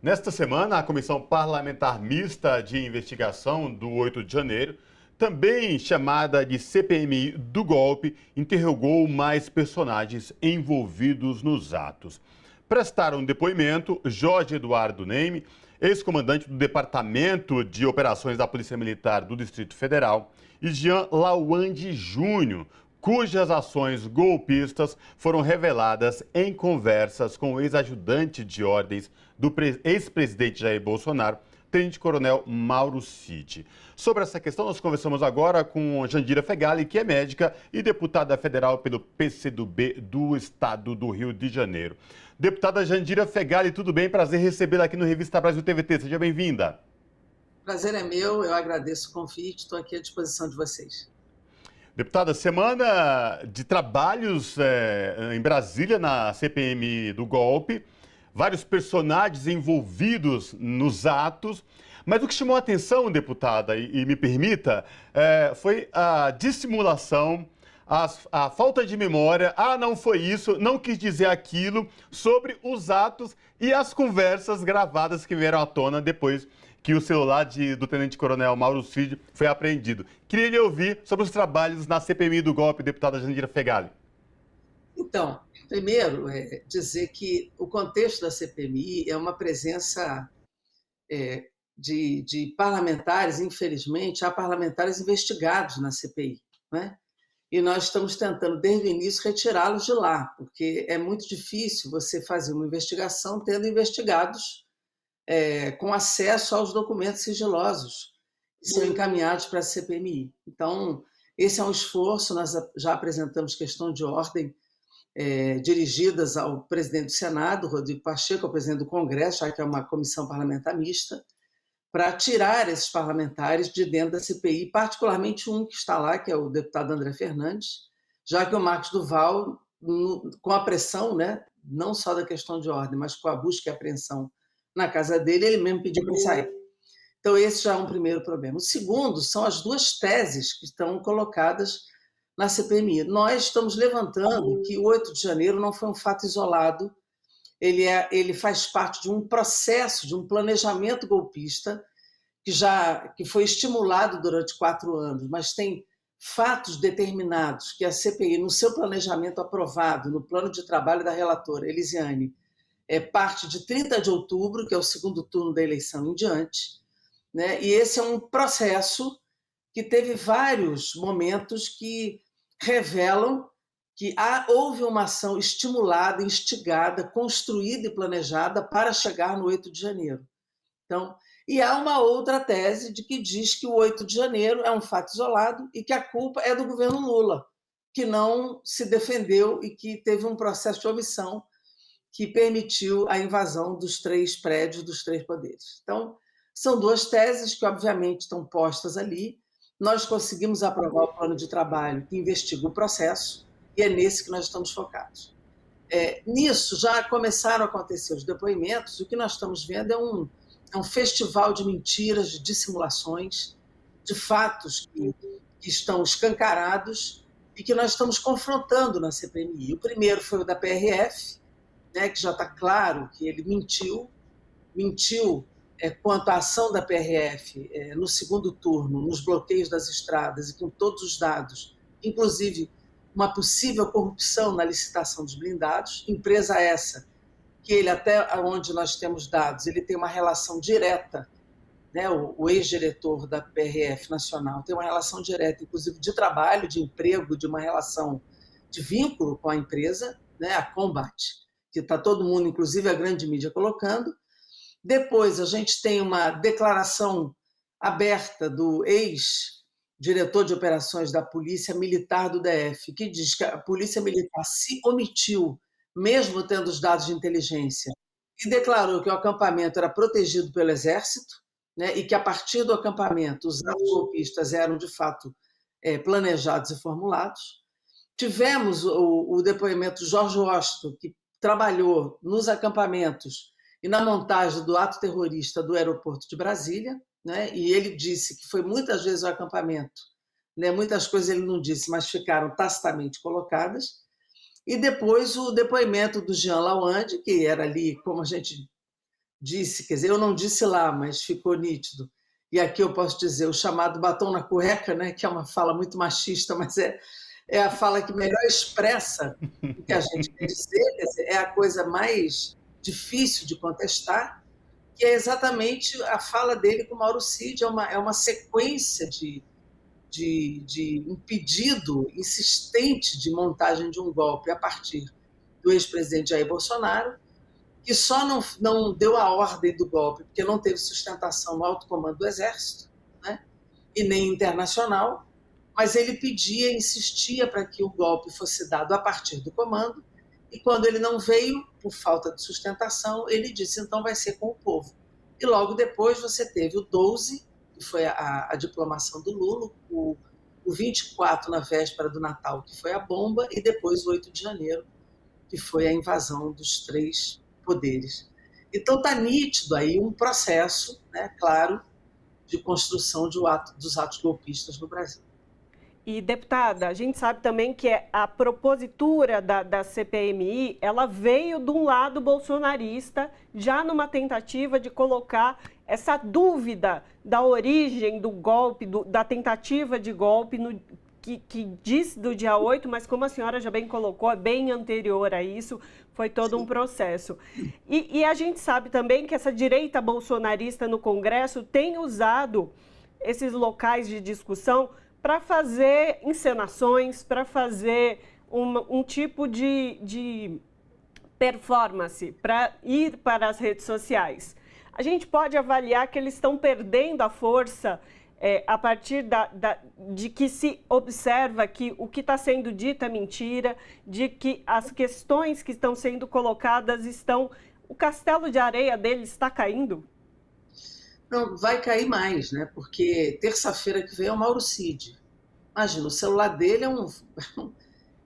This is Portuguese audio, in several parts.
Nesta semana, a Comissão Parlamentar Mista de Investigação do 8 de janeiro, também chamada de CPMI do golpe, interrogou mais personagens envolvidos nos atos. Prestaram depoimento Jorge Eduardo Neme, ex-comandante do Departamento de Operações da Polícia Militar do Distrito Federal, e Jean Lawande Júnior, cujas ações golpistas foram reveladas em conversas com o ex-ajudante de ordens do ex-presidente Jair Bolsonaro, tenente-coronel Mauro Cid. Sobre essa questão, nós conversamos agora com Jandira Fegali, que é médica e deputada federal pelo PCdoB do estado do Rio de Janeiro. Deputada Jandira Fegali, tudo bem? Prazer recebê-la aqui no Revista Brasil TVT. Seja bem-vinda. Prazer é meu, eu agradeço o convite, estou aqui à disposição de vocês. Deputada, semana de trabalhos em Brasília, na CPMI do golpe, vários personagens envolvidos nos atos, mas o que chamou a atenção, deputada, e me permita, foi a dissimulação, a falta de memória, não foi isso, não quis dizer aquilo, sobre os atos e as conversas gravadas que vieram à tona depois que o celular do tenente-coronel Mauro Cid foi apreendido. Queria lhe ouvir sobre os trabalhos na CPMI do golpe, deputada Jandira Fegali. Então, primeiro, dizer que o contexto da CPMI é uma presença de parlamentares, infelizmente, há parlamentares investigados na CPI, né? E nós estamos tentando, desde o início, retirá-los de lá, porque é muito difícil você fazer uma investigação tendo investigados com acesso aos documentos sigilosos que são encaminhados para a CPMI. Então, esse é um esforço, nós já apresentamos questão de ordem dirigidas ao presidente do Senado, Rodrigo Pacheco, ao presidente do Congresso, já que é uma comissão parlamentar mista, para tirar esses parlamentares de dentro da CPI, particularmente um que está lá, que é o deputado André Fernandes, já que o Marcos Duval, com a pressão, né, não só da questão de ordem, mas com a busca e apreensão na casa dele, ele mesmo pediu para sair. Então, esse já é um primeiro problema. O segundo são as duas teses que estão colocadas na CPMI. Nós estamos levantando que o 8 de janeiro não foi um fato isolado, ele faz parte de um processo, de um planejamento golpista que foi estimulado durante 4 anos, mas tem fatos determinados que a CPI, no seu planejamento aprovado, no plano de trabalho da relatora Elisiane, parte de 30 de outubro, que é o segundo turno da eleição em diante, né? E esse é um processo que teve vários momentos que revelam que houve uma ação estimulada, instigada, construída e planejada para chegar no 8 de janeiro. Então, e há uma outra tese de que diz que o 8 de janeiro é um fato isolado e que a culpa é do governo Lula, que não se defendeu e que teve um processo de omissão que permitiu a invasão dos 3 prédios, dos 3 poderes. Então, são duas teses que, obviamente, estão postas ali. Nós conseguimos aprovar o plano de trabalho que investiga o processo, e é nesse que nós estamos focados. Nisso, já começaram a acontecer os depoimentos, o que nós estamos vendo é um festival de mentiras, de dissimulações, de fatos que estão escancarados e que nós estamos confrontando na CPMI. O primeiro foi o da PRF, né, que já está claro que ele mentiu quanto à ação da PRF no segundo turno, nos bloqueios das estradas e com todos os dados, inclusive uma possível corrupção na licitação dos blindados, empresa essa que ele, até onde nós temos dados, ele tem uma relação direta, né, o ex-diretor da PRF Nacional tem uma relação direta, inclusive de trabalho, de emprego, de uma relação de vínculo com a empresa, né, a Combat, que está todo mundo, inclusive a grande mídia, colocando. Depois a gente tem uma declaração aberta do ex-diretor de operações da Polícia Militar do DF, que diz que a Polícia Militar se omitiu, mesmo tendo os dados de inteligência, e declarou que o acampamento era protegido pelo Exército, né, e que a partir do acampamento os atos golpistas eram, de fato, planejados e formulados. Tivemos o depoimento do Jorge Washington, que trabalhou nos acampamentos e na montagem do ato terrorista do aeroporto de Brasília, né? E ele disse que foi muitas vezes o acampamento, né? Muitas coisas ele não disse, mas ficaram tacitamente colocadas. E depois o depoimento do Jean Lawande, que era ali, como a gente disse, quer dizer, eu não disse lá, mas ficou nítido. E aqui eu posso dizer o chamado batom na cueca, né, que é uma fala muito machista, mas é a fala que melhor expressa o que a gente quer dizer, quer dizer, é a coisa mais difícil de contestar, que é exatamente a fala dele com o Mauro Cid, é uma sequência de um pedido insistente de montagem de um golpe a partir do ex-presidente Jair Bolsonaro, que só não deu a ordem do golpe porque não teve sustentação no alto comando do Exército, né, e nem internacional, mas ele pedia, insistia para que o golpe fosse dado a partir do comando, e quando ele não veio, por falta de sustentação, ele disse, então vai ser com o povo. E logo depois você teve o 12, que foi a diplomação do Lula, o 24 na véspera do Natal, que foi a bomba, e depois o 8 de janeiro, que foi a invasão dos 3 poderes. Então está nítido aí um processo, né, claro, de construção dos atos golpistas no Brasil. E, deputada, a gente sabe também que a propositura da CPMI, ela veio de um lado bolsonarista, já numa tentativa de colocar essa dúvida da origem do golpe, da tentativa de golpe, que diz do dia 8, mas como a senhora já bem colocou, é bem anterior a isso, foi todo um processo. E a gente sabe também que essa direita bolsonarista no Congresso tem usado esses locais de discussão para fazer encenações, para fazer um tipo de performance, para ir para as redes sociais. A gente pode avaliar que eles estão perdendo a força a partir de que se observa que o que está sendo dito é mentira, de que as questões que estão sendo colocadas o castelo de areia deles está caindo? Não, vai cair mais, né? Porque terça-feira que vem é o Mauro Cid. Imagina, o celular dele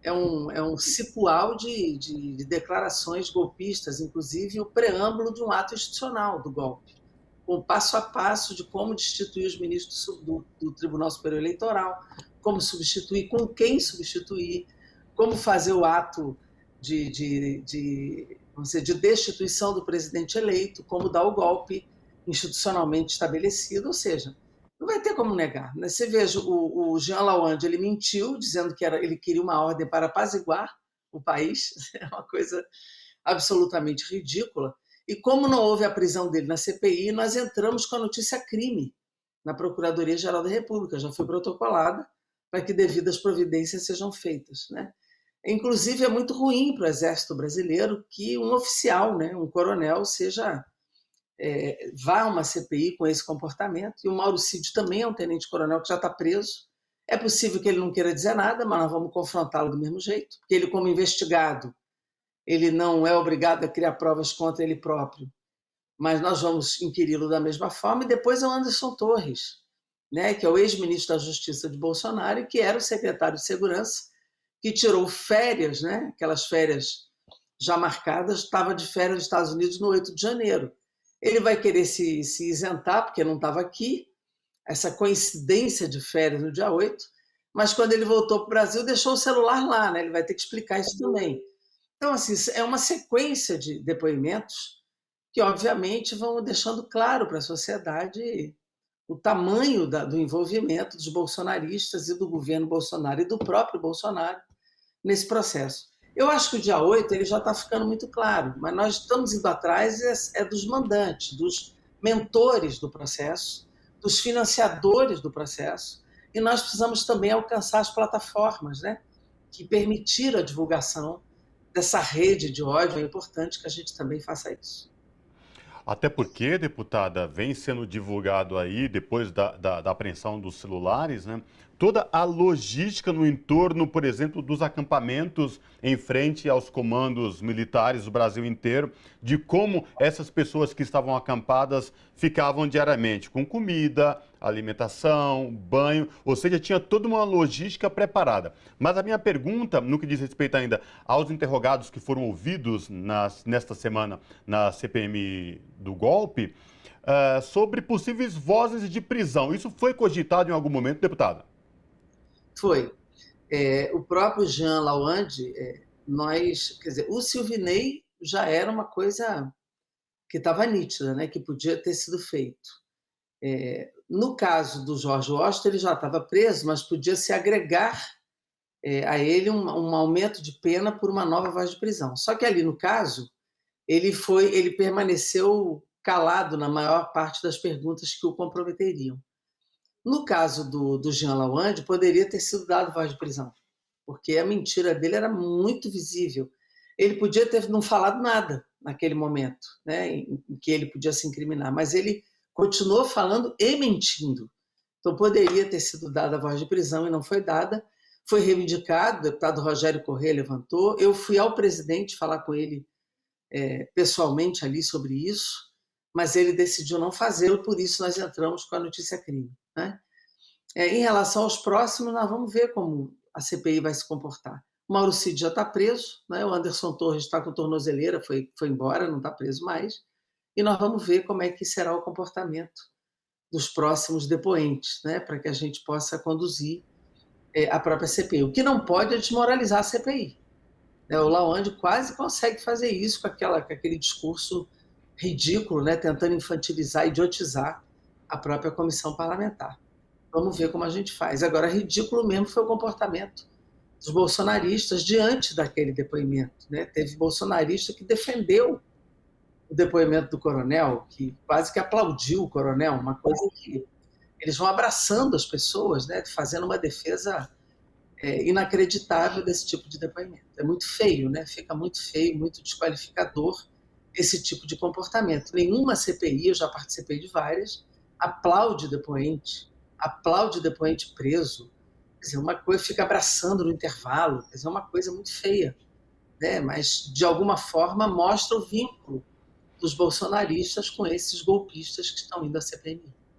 é um cipual de declarações golpistas, inclusive o preâmbulo de um ato institucional do golpe, com o passo a passo de como destituir os ministros do Tribunal Superior Eleitoral, como substituir, com quem substituir, como fazer o ato vamos dizer, de destituição do presidente eleito, como dar o golpe institucionalmente estabelecido, ou seja, não vai ter como negar. Né? Você veja, o Jean Lawande, ele mentiu, dizendo que ele queria uma ordem para apaziguar o país, é uma coisa absolutamente ridícula. E como não houve a prisão dele na CPI, nós entramos com a notícia crime na Procuradoria-Geral da República, já foi protocolada para que devidas providências sejam feitas. Né? Inclusive, é muito ruim para o Exército Brasileiro que um oficial, né, um coronel, vá a uma CPI com esse comportamento. E o Mauro Cid também é um tenente-coronel que já está preso. É possível que ele não queira dizer nada, mas nós vamos confrontá-lo do mesmo jeito, porque ele, como investigado, ele não é obrigado a criar provas contra ele próprio, mas nós vamos inquiri-lo da mesma forma. E depois é o Anderson Torres, né, que é o ex-ministro da Justiça de Bolsonaro e que era o secretário de Segurança, que tirou férias, né, aquelas férias já marcadas, estava de férias nos Estados Unidos no 8 de janeiro. Ele vai querer se isentar, porque não estava aqui, essa coincidência de férias no dia 8, mas quando ele voltou para o Brasil, deixou o celular lá, né? Ele vai ter que explicar isso também. Então, assim, é uma sequência de depoimentos que, obviamente, vão deixando claro para a sociedade o tamanho do envolvimento dos bolsonaristas e do governo Bolsonaro e do próprio Bolsonaro nesse processo. Eu acho que o dia 8 ele já está ficando muito claro, mas nós estamos indo atrás dos mandantes, dos mentores do processo, dos financiadores do processo, e nós precisamos também alcançar as plataformas, né, que permitiram a divulgação dessa rede de ódio. É importante que a gente também faça isso. Até porque, deputada, vem sendo divulgado aí, depois da apreensão dos celulares, né, toda a logística no entorno, por exemplo, dos acampamentos em frente aos comandos militares do Brasil inteiro, de como essas pessoas que estavam acampadas ficavam diariamente, com comida, alimentação, banho, ou seja, tinha toda uma logística preparada. Mas a minha pergunta, no que diz respeito ainda aos interrogados que foram ouvidos nesta semana na CPMI do golpe, sobre possíveis vozes de prisão. Isso foi cogitado em algum momento, deputada? Foi. O próprio Jean Lawande, quer dizer, o Silvinei já era uma coisa que estava nítida, né, que podia ter sido feito. No caso do George Washington, ele já estava preso, mas podia se agregar a ele um aumento de pena por uma nova voz de prisão. Só que ali, no caso, ele permaneceu calado na maior parte das perguntas que o comprometeriam. No caso do Jean Lawande, poderia ter sido dado voz de prisão, porque a mentira dele era muito visível. Ele podia ter não falado nada naquele momento, né, em que ele podia se incriminar, mas ele continuou falando e mentindo. Então, poderia ter sido dada a voz de prisão e não foi dada. Foi reivindicado, o deputado Rogério Corrêa levantou. Eu fui ao presidente falar com ele pessoalmente ali sobre isso, mas ele decidiu não fazê-lo, por isso nós entramos com a notícia-crime, né? Em relação aos próximos, nós vamos ver como a CPI vai se comportar. O Mauro Cid já está preso, né? O Anderson Torres está com tornozeleira, foi embora, não está preso mais, e nós vamos ver como é que será o comportamento dos próximos depoentes, né? Para que a gente possa conduzir a própria CPI. O que não pode é desmoralizar a CPI. O Lawande quase consegue fazer isso com aquele discurso ridículo, né? Tentando infantilizar, idiotizar a própria comissão parlamentar. Vamos ver como a gente faz. Agora, ridículo mesmo foi o comportamento dos bolsonaristas diante daquele depoimento, né? Teve bolsonarista que defendeu o depoimento do coronel, que quase que aplaudiu o coronel, uma coisa que eles vão abraçando as pessoas, né? Fazendo uma defesa inacreditável desse tipo de depoimento. É muito feio, né? Fica muito feio, muito desqualificador esse tipo de comportamento. Nenhuma CPI, eu já participei de várias, aplaude depoente preso. Quer dizer, uma coisa fica abraçando no intervalo, quer dizer, uma coisa muito feia, né? Mas, de alguma forma, mostra o vínculo dos bolsonaristas com esses golpistas que estão indo à CPMI.